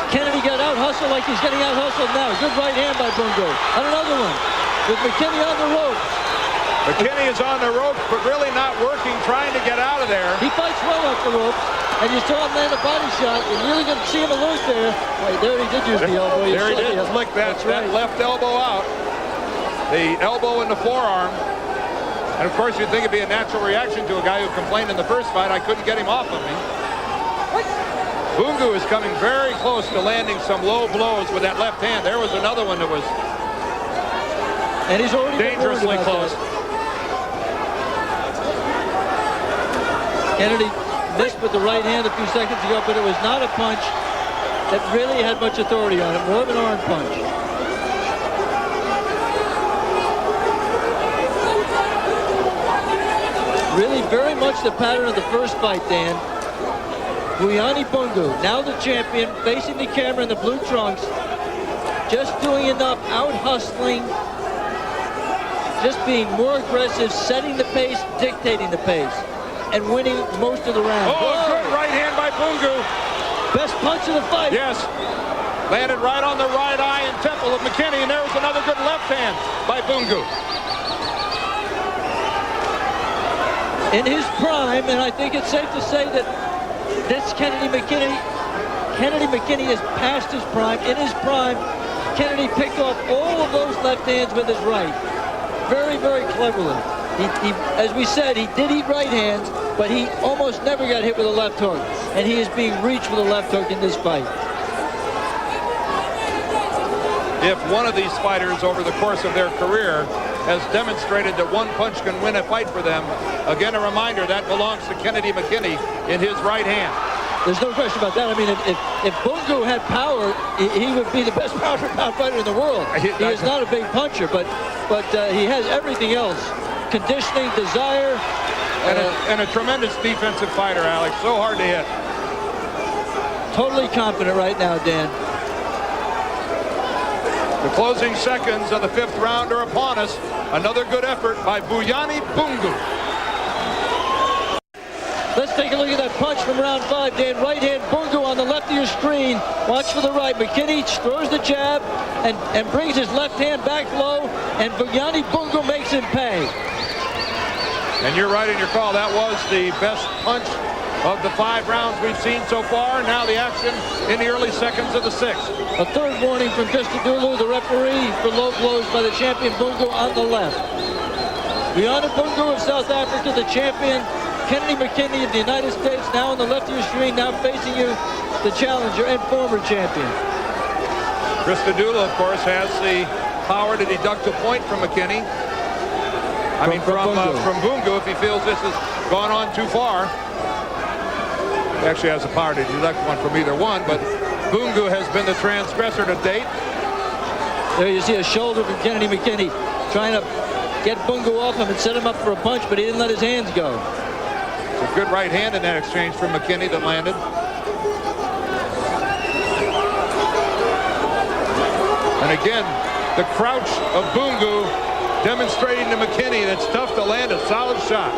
Kennedy got out-hustled like he's getting out-hustled now. Good right hand by Bungu. And another one with McKinney on the ropes. McKinney is on the ropes, but really not working, trying to get out of there. He fights well off the ropes, and you saw him land a body shot. You really didn't see him alert there. Wait, there he did use the elbow. There he did flick that left elbow out. The elbow in the forearm. And of course, you'd think it'd be a natural reaction to a guy who complained in the first fight, I couldn't get him off of me. Bungu is coming very close to landing some low blows with that left hand. There was another one that was and he's already dangerously close. Kennedy missed with the right hand a few seconds ago, but it was not a punch that really had much authority on it. More of an arm punch. Really very much the pattern of the first fight, Dan. Vuyani Bungu, now the champion, facing the camera in the blue trunks, just doing enough, out-hustling, just being more aggressive, setting the pace, dictating the pace, and winning most of the round. Oh, good right hand by Bungu. Best punch of the fight. Yes. Landed right on the right eye and temple of McKinney, and there was another good left hand by Bungu. In his prime, and I think it's safe to say that this Kennedy McKinney is past his prime. In his prime, Kennedy picked off all of those left hands with his right. Very, very cleverly. He, as we said, he did eat right hands, but he almost never got hit with a left hook. And he is being reached with a left hook in this fight. If one of these fighters over the course of their career has demonstrated that one punch can win a fight for them, again, a reminder that belongs to Kennedy McKinney in his right hand. There's no question about that. I mean, if Bungu had power, he would be the best pound-for-pound fighter in the world. He is not a big puncher, but he has everything else. Conditioning, desire. And a tremendous defensive fighter, Alex. So hard to hit. Totally confident right now, Dan. The closing seconds of the fifth round are upon us. Another good effort by Vuyani Bungu. Let's take a look at that punch from round 5, Dan. Right hand, Bungu on the left of your screen. Watch for the right. McKinney throws the jab and brings his left hand back low, and Vuyani Bungu makes him pay. And you're right in your call. That was the best punch of the 5 rounds we've seen so far. Now the action in the early seconds of the 6th. A third warning from Christodoulou, the referee, for low blows by the champion Bungu on the left. Vuyani Bungu of South Africa, the champion. Kennedy McKinney of the United States, now on the left of your screen, now facing you, the challenger and former champion. Christodoulou, of course, has the power to deduct a point from McKinney. From Bungu, if he feels this has gone on too far. He actually has the power to deduct one from either one, but Bungu has been the transgressor to date. There you see a shoulder from Kennedy McKinney trying to get Bungu off him and set him up for a punch, but he didn't let his hands go. It's a good right hand in that exchange from McKinney that landed. And again, the crouch of Bungu demonstrating to McKinney that it's tough to land a solid shot.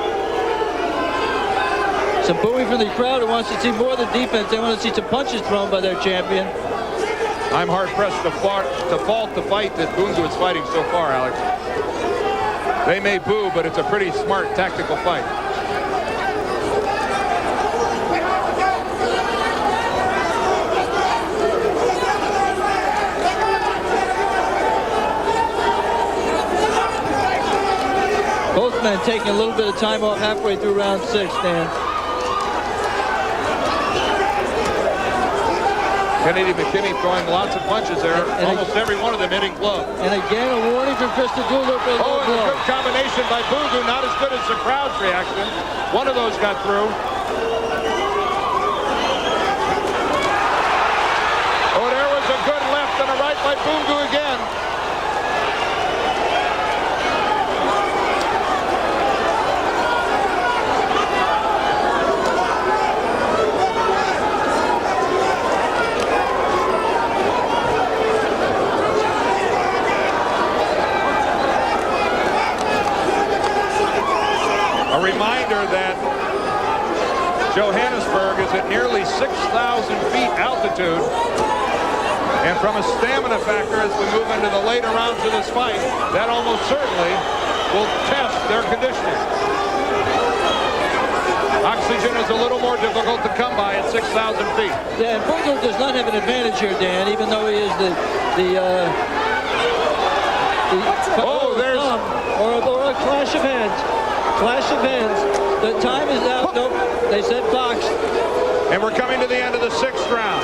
Some booing from the crowd who wants to see more of the defense. They want to see some punches thrown by their champion. I'm hard-pressed to fault the fight that Bungu is fighting so far, Alex. They may boo, but it's a pretty smart tactical fight. Both men taking a little bit of time off halfway through round 6, Dan. Kennedy McKinney throwing lots of punches there. Almost every one of them hitting glove. And again, a warning from Christodoulou for the and a good combination by Bungu. Not as good as the crowd's reaction. One of those got through. Oh, there was a good left and a right by Bungu again. A reminder that Johannesburg is at nearly 6,000 feet altitude. And from a stamina factor, as we move into the later rounds of this fight, that almost certainly will test their conditioning. Oxygen is a little more difficult to come by at 6,000 feet. Yeah, and Bungu does not have an advantage here, Dan, even though he is or a clash of hands. Clash of hands. The time is out. Nope, they said box. And we're coming to the end of the 6th round.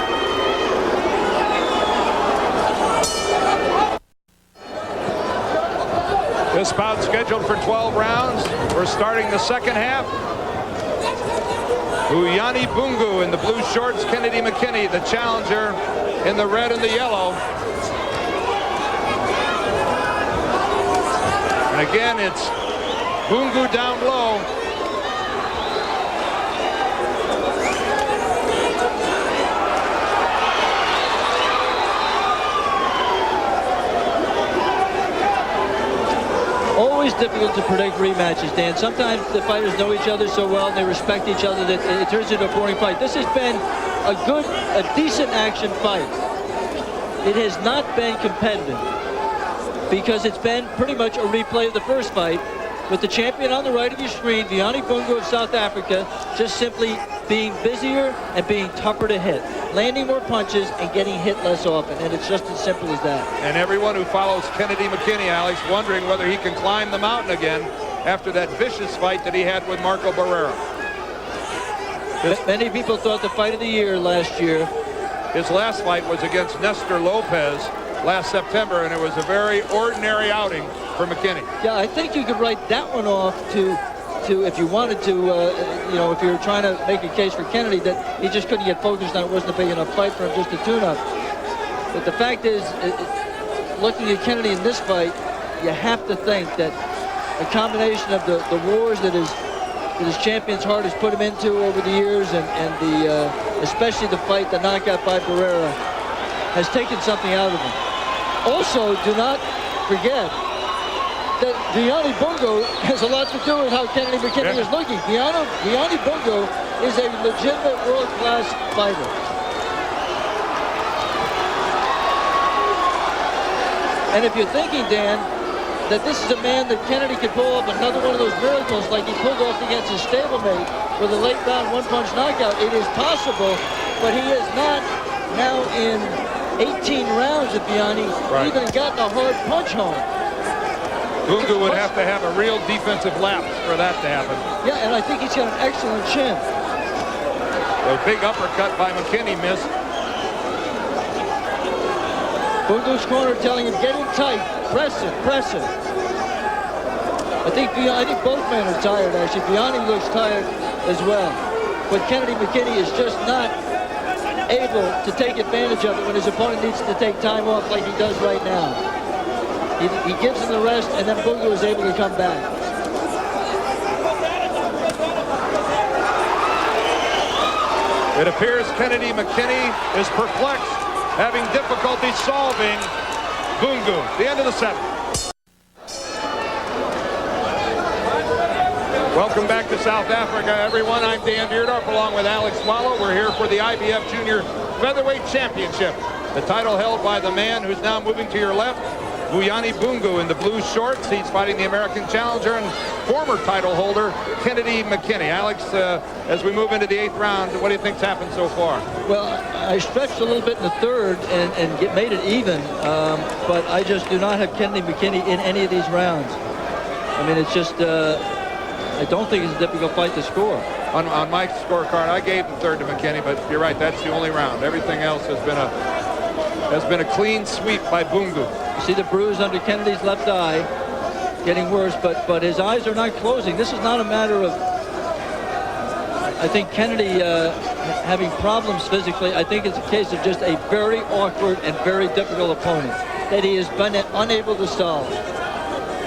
This bout scheduled for 12 rounds. We're starting the second half. Vuyani Bungu in the blue shorts, Kennedy McKinney, the challenger, in the red and the yellow. And again, it's Bungu down low. Always difficult to predict rematches, Dan. Sometimes the fighters know each other so well and they respect each other that it turns into a boring fight. This has been a decent action fight. It has not been competitive because it's been pretty much a replay of the first fight with the champion on the right of your screen, Vuyani Bungu of South Africa, just simply being busier and being tougher to hit, landing more punches and getting hit less often, and it's just as simple as that. And everyone who follows Kennedy McKinney, Alex, wondering whether he can climb the mountain again after that vicious fight that he had with Marco Barrera. Many people thought the fight of the year last year. His last fight was against Nestor Lopez last September, and it was a very ordinary outing for McKinney. Yeah, I think you could write that one off to if you wanted to, if you were trying to make a case for Kennedy, that he just couldn't get focused on it. Wasn't a big enough fight for him, just a tune-up. But the fact is, looking at Kennedy in this fight, you have to think that a combination of the wars that his champion's heart has put him into over the years, and especially the fight, the knockout by Barrera, has taken something out of him. Also, do not forget that Vuyani Bungu has a lot to do with how Kennedy McKinney is looking. Vuyani Bungu is a legitimate world-class fighter. And if you're thinking, Dan, that this is a man that Kennedy could pull off another one of those miracles like he pulled off against his stablemate with a late round one-punch knockout, it is possible, but he has not now in 18 rounds of Vuyani even gotten a hard punch home. Bungu would have to have a real defensive lapse for that to happen. Yeah, and I think he's got an excellent chin. The big uppercut by McKinney missed. Bungu's corner telling him, get in tight, press it, press it. I think both men are tired, actually. Vuyani looks tired as well. But Kennedy McKinney is just not able to take advantage of it when his opponent needs to take time off like he does right now. He gives him the rest, and then Bungu is able to come back. It appears Kennedy McKinney is perplexed, having difficulty solving Bungu. The end of the 7th. Welcome back to South Africa, everyone. I'm Dan Beardorf along with Alex Swallow. We're here for the IBF Junior Featherweight Championship. The title held by the man who's now moving to your left, Vuyani Bungu, in the blue shorts. He's fighting the American challenger and former title holder, Kennedy McKinney. Alex, as we move into the 8th round, what do you think's happened so far? Well, I stretched a little bit in the 3rd and made it even, but I just do not have Kennedy McKinney in any of these rounds. I mean, it's just, I don't think it's a difficult fight to score. On my scorecard, I gave the 3rd to McKinney, but you're right, that's the only round. Everything else has been a clean sweep by Bungu. You see the bruise under Kennedy's left eye getting worse, but his eyes are not closing. This is not a matter of, I think, Kennedy having problems physically. I think it's a case of just a very awkward and very difficult opponent that he has been unable to solve.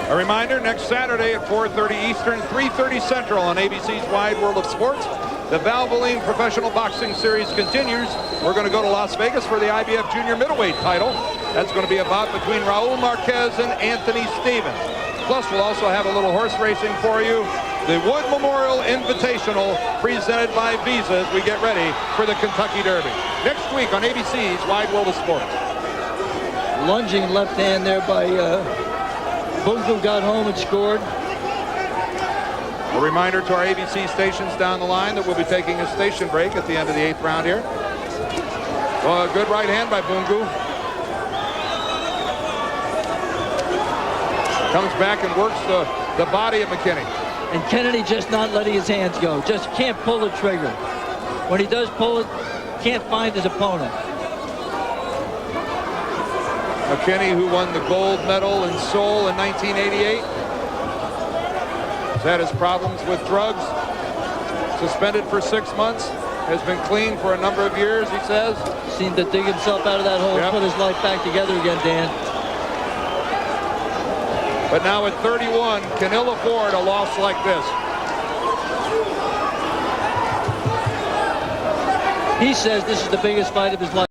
A reminder, next Saturday at 4:30 Eastern, 3:30 Central on ABC's Wide World of Sports, the Valvoline Professional Boxing Series continues. We're going to go to Las Vegas for the IBF Junior Middleweight title. That's going to be a bout between Raul Marquez and Anthony Stevens. Plus, we'll also have a little horse racing for you. The Wood Memorial Invitational presented by Visa as we get ready for the Kentucky Derby. Next week on ABC's Wide World of Sports. lunging left hand there by Bungu, got home and scored. A reminder to our ABC stations down the line that we'll be taking a station break at the end of the 8th round here. Well, a good right hand by Bungu. Comes back and works the body of McKinney. And Kennedy just not letting his hands go. Just can't pull the trigger. When he does pull it, can't find his opponent. McKinney, who won the gold medal in Seoul in 1988, has had his problems with drugs. Suspended for 6 months. Has been clean for a number of years, he says. Seemed to dig himself out of that hole, Yep. put his life back together again, Dan. But now at 31, can ill afford a loss like this. He says this is the biggest fight of his life.